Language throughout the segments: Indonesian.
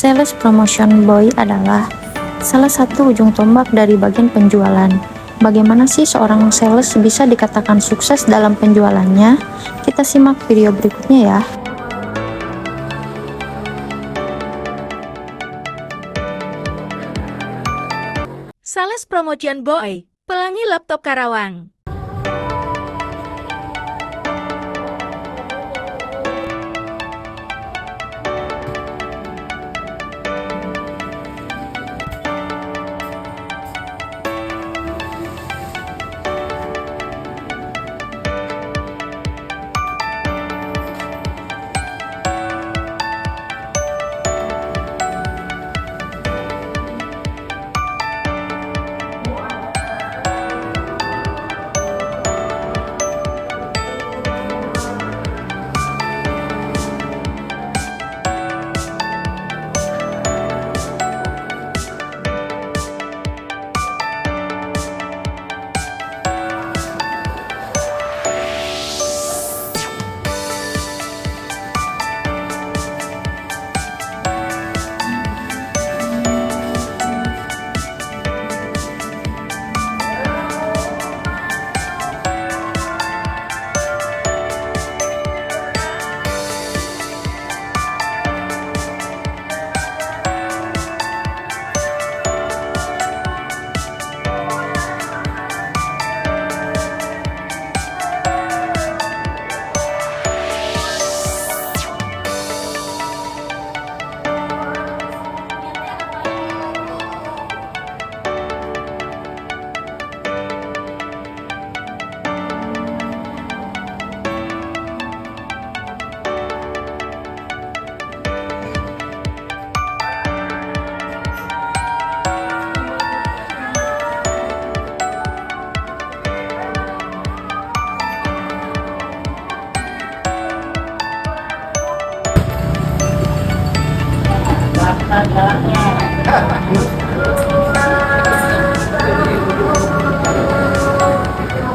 Sales Promotion Boy adalah salah satu ujung tombak dari bagian penjualan. Bagaimana sih seorang sales bisa dikatakan sukses dalam penjualannya? Kita simak video berikutnya ya. Sales Promotion Boy, Pelangi Laptop Karawang.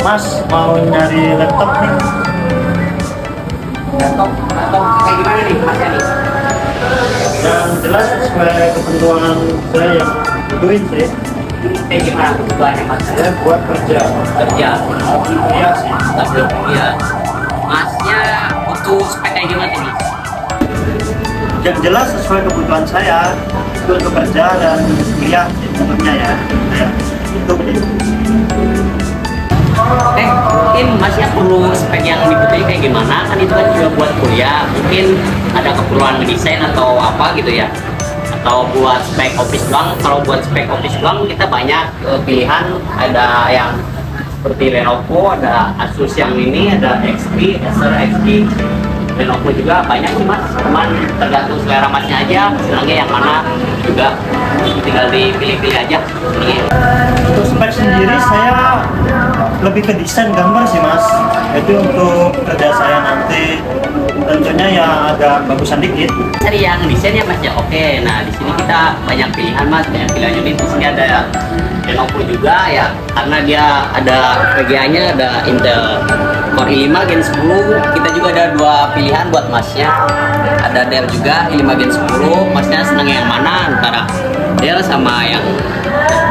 Mas mau nyari laptop nih. Laptop kayak gimana nih Mas Yani? Yang jelas sesuai ketentuan saya yang butuhin sih. Kayak gimana kebutuhannya Mas? Saya buat kerja. Kerja. Iya sih. Tapi ya Masnya butuh spek kayak gimana nih? Yang jelas sesuai kebutuhan saya itu untuk kerja dan kuliah sih tentunya ya. Ya itu sih. Mungkin Masnya perlu spek yang dibutuhin kayak gimana? Kan itu kan juga buat kuliah. Mungkin ada keperluan mendesain atau apa gitu ya? Atau buat spek office doang. Kalau buat spek office doang kita banyak pilihan. Ada yang seperti Lenovo, ada Asus yang ini, ada XP, Acer XP, Lenovo juga banyak sih Mas. Cuman tergantung selera Masnya aja. Senangnya yang mana juga tinggal dipilih-pilih aja. Untuk spek sendiri saya lebih ke desain gambar sih Mas. Itu untuk kerja saya nanti tentunya ya agak bagusan dikit. Cari yang desain ya Mas ya. Oke, nah di sini kita banyak pilihan Mas, banyak pilihan unit. Di sini ada Lenovo juga ya, karena dia ada VGA-nya, ada Intel Core i5 Gen 10. Kita juga ada dua pilihan buat Masnya. Ada Dell juga i5 Gen 10. Masnya senang yang mana antara Dell sama yang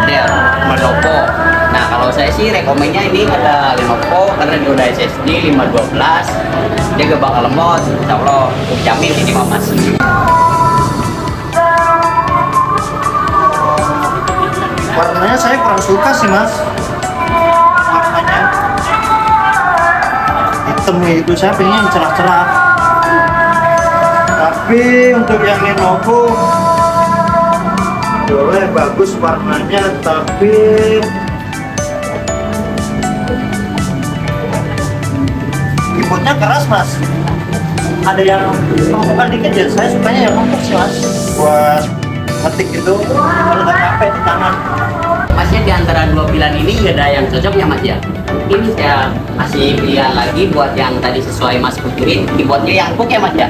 Dell Lenovo? Nah kalau saya sih rekomennya ini ada Lenovo karena dia udah SSD 512, dia gak bakal lemot, insya Allah jamin ini mah Mas. Warnanya saya kurang suka sih Mas. Warnanya hitam itu saya pengen cerah-cerah. Tapi untuk yang Lenovo boleh bagus warnanya, tapi keyboardnya keras Mas. Ada yang bukan dikit ya, saya sukanya yang empuk sih Mas. Buat ngetik itu kalau nggak capek di tangan. Masnya di antara dua pilihan ini gak ada yang cocok ya Mas ya? Ini saya kasih pilihan lagi buat yang tadi sesuai Mas pikirin, keyboardnya yang empuk ya Mas ya?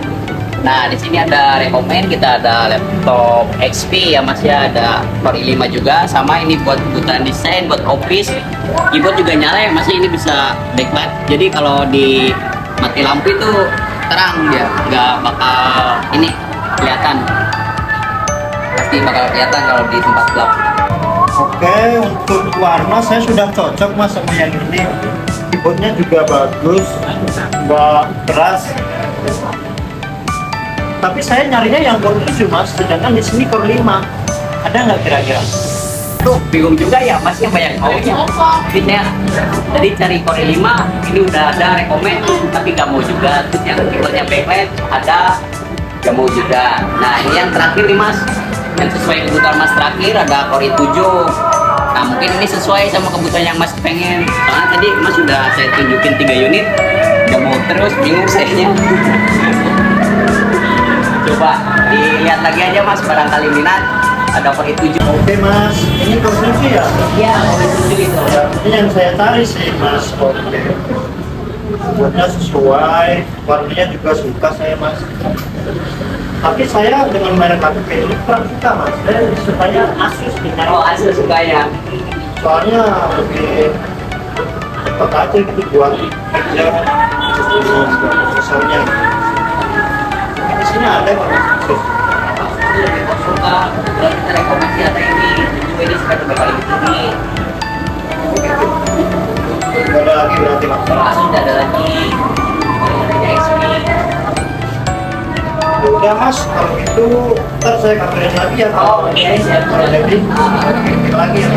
Nah di sini ada rekomend, kita ada laptop XP ya Mas ya, ada Core i5 juga, sama ini buat kebutuhan desain, buat office. Keyboard juga nyala ya Mas, ini bisa backlight, jadi kalau di mati lampu itu terang dia, nggak bakal ini kelihatan. pasti bakal kelihatan kalau di tempat gelap. Oke, untuk warna saya sudah cocok mas sama yang ini. Keyboardnya juga bagus, nggak keras. Tapi saya nyarinya yang core 7 mas, sedangkan di sini core 5. Ada nggak kira-kira? Tuh bingung juga ya, masnya banyak maunya. Jadi saya tadi cari Core 5, ini udah ada rekomend, tapi nggak mau juga. Terus yang keyboardnya backlight ada, nggak mau juga. Nah ini yang terakhir nih mas, yang sesuai kebutuhan mas terakhir ada Core 7. Nah mungkin ini sesuai sama kebutuhan yang mas pengen. Soalnya tadi mas sudah saya tunjukin 3 unit, nggak mau terus, bingung sayanya. Coba dilihat lagi aja mas, barangkali minat. Ada Core 7. Oke mas, ini core 7 ya? Iya, Core 7 itu. Ya, ini yang saya cari sih mas. Oke. Keyboardnya sesuai, warnanya juga suka saya mas. Tapi saya dengan merek HP ini kurang suka mas. Saya sukanya Asus nih. Oh, Asus suka ya. Soalnya lebih cepat aja gitu buat kerja dengan prosesornya. Di sini ada kok mas Asus. Suka kita rekomendasi ada ini suka juga kali ini. Nggak ada lagi berarti mas. Langsung ada lagi ada XP. Ya udah mas, kalau gitu ntar saya kabarin lagi ya. Oh iya siap. Kalau jadi lagi ya.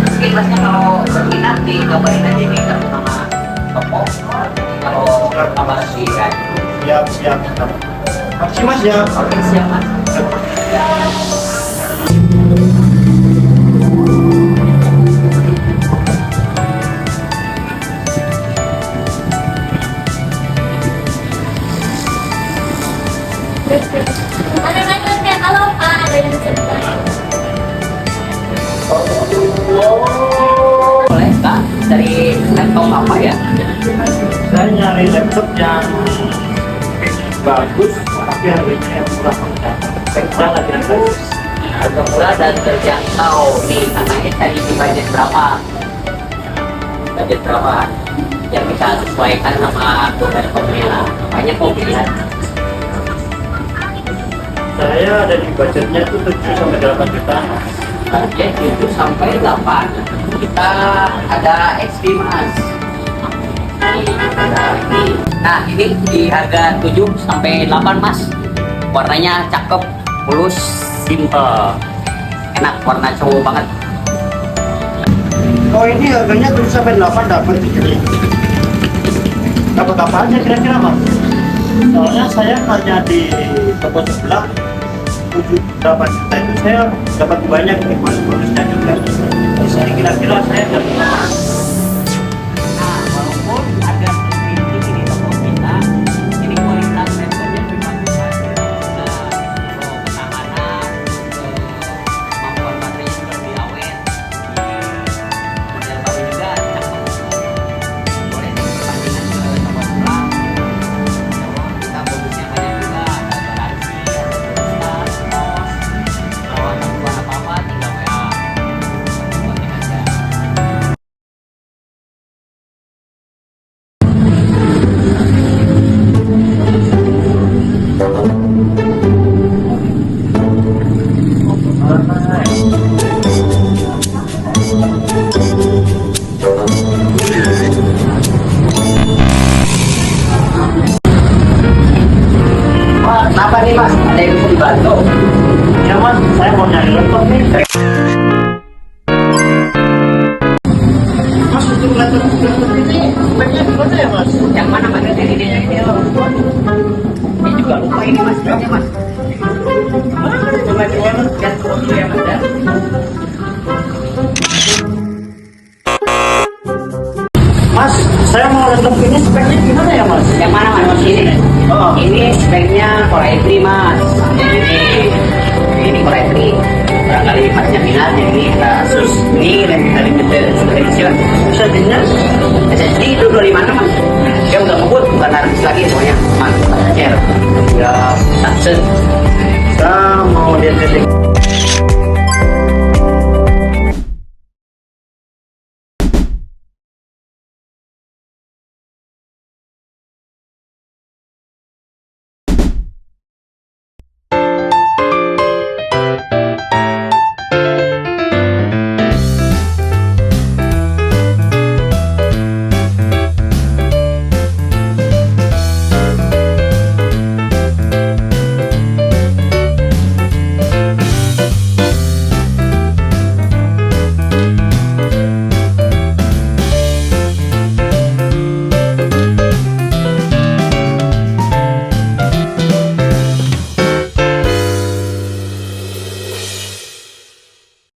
Mungkin masnya kalau berminat di kabarin aja nih sama toko. Kalau kabar sih kan. Siap siap. Makasih mas ya. Oke siap mas. Halo Pak, ada yang bisa dibantu? Boleh kak dari laptop apa ya? Saya nyari laptop yang bagus, tapi harganya yang murah. Murah lagi yang bagus. Harga murah dan terjangkau nih, katanya tadi di budget berapa? Budget berapa? Yang kita sesuaikan sama laptopnya. Banyak kok pilihan. Saya ada di budgetnya itu 7 sampai 8 juta. Budget 7 sampai 8. Kita ada XP mas. Nah ini di harga 7 sampai 8 mas. Warnanya cakep, mulus, simple, enak, warna cowok banget. Oh ini harganya 7 sampai 8 dapat ini. Dapat apa aja kira-kira mas? Soalnya saya hanya di toko sebelah 7-8 juta itu saya dapat banyak nih mas, bonusnya juga. Di sini kira-kira saya dapat Nah, walaupun ada sedikit di toko kita, ini kualitas handphone lebih bagus mas. Nah, ketahanan, kemampuan baterainya juga lebih awet. Model baru juga cakep. Boleh diperbandingkan ke toko sebelah. Kita bonusnya banyak juga, ada garansi, ada pos, perawatan buat apa-apa tinggal WA. Kontak aja. Pak, kenapa nih mas? Ada yang bisa dibantu? ya mas, saya mau nyari laptop nih. Mas untuk laptop ini speknya gimana ya mas? Yang mana mas? Ini juga lupa ini mas, berapa mas? Coba lihat dulu ya mas ya. Mas, saya mau laptop ini speknya gimana ya mas? Yang mana mas? Ini. Oh. Ini speknya Core i3 mas. Ini Core i3. Barangkali masnya minat ini kita Asus. Ini limited edition. SSD-nya SSD itu 256 mas. Dia udah ngebut, bukan harddisk lagi semuanya. Mas, R. Udah Samsung.